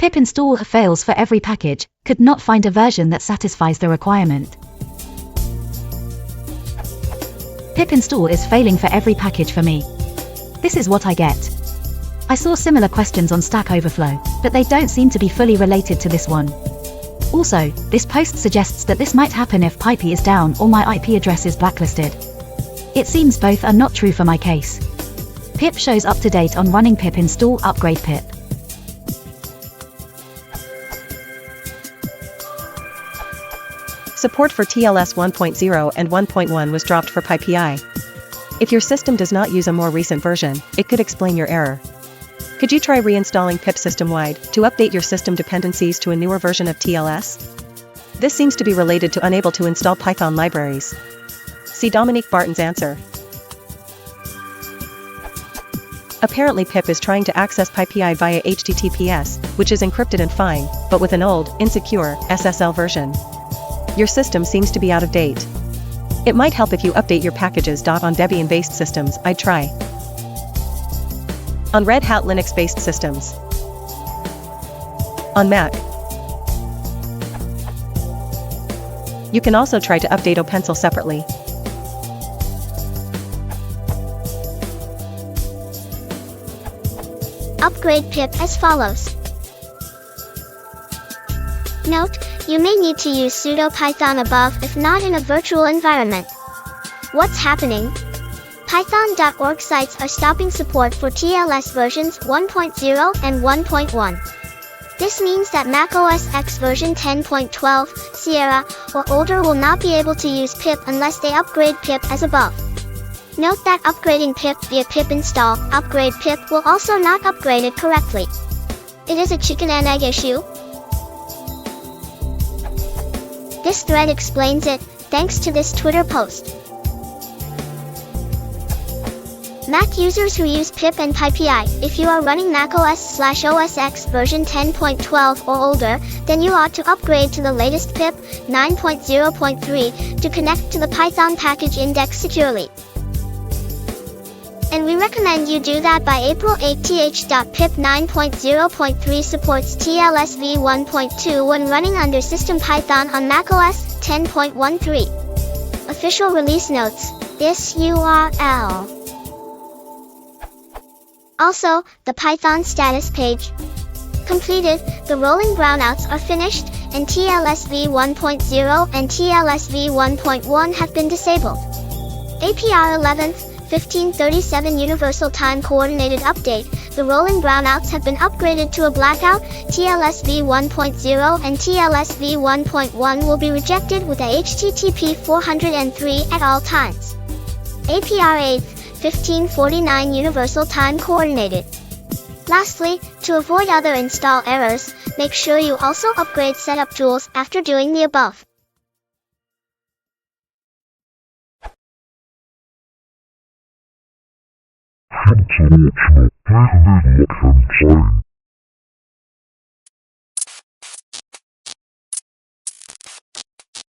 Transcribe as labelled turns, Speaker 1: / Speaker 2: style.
Speaker 1: Pip install fails for every package, could not find a version that satisfies the requirement. Pip install is failing for every package for me. This is what I get. I saw similar questions on Stack Overflow, but they don't seem to be fully related to this one. Also, this post suggests that this might happen if pypi is down or my IP address is blacklisted. It seems both are not true for my case. Pip shows up to date on running pip install upgrade pip.
Speaker 2: Support for TLS 1.0 and 1.1 was dropped for pypi. If your system does not use a more recent version, it could explain your error. Could you try reinstalling pip system-wide to update your system dependencies to a newer version of TLS? This seems to be related to unable to install Python libraries. See Dominique Barton's answer. Apparently pip is trying to access pypi via HTTPS, which is encrypted and fine, but with an old, insecure, SSL version. Your system seems to be out of date. It might help if you update your packages. On Debian-based systems, I'd try. On Red Hat Linux-based systems. On Mac. You can also try to update OPencil separately.
Speaker 3: Upgrade pip as follows. Note, you may need to use sudo python above if not in a virtual environment. What's happening? Python.org sites are stopping support for TLS versions 1.0 and 1.1. This means that Mac OS X version 10.12, Sierra, or older will not be able to use pip unless they upgrade pip as above. Note that upgrading pip via pip install upgrade pip will also not upgrade it correctly. It is a chicken and egg issue. This thread explains it, thanks to this Twitter post. Mac users who use pip and pypi, if you are running macOS/OS X version 10.12 or older, then you ought to upgrade to the latest pip, 9.0.3, to connect to the Python package index securely. And we recommend you do that by April 8. Pip 9.0.3 supports TLS v1.2 when running under System Python on macOS 10.13. Official release notes, this URL. Also, the Python status page. Completed, the rolling brownouts are finished, and TLS v1.0 and TLS v1.1 have been disabled. APR 11th, 1537 Universal Time Coordinated Update, the rolling brownouts have been upgraded to a blackout. TLS v1.0 and TLS v1.1 will be rejected with a HTTP 403 at all times. APR 8th, 1549 Universal Time Coordinated. Lastly, to avoid other install errors, make sure you also upgrade setup tools after doing the above.
Speaker 4: Thanks for watching. Please leave a like and subscribe.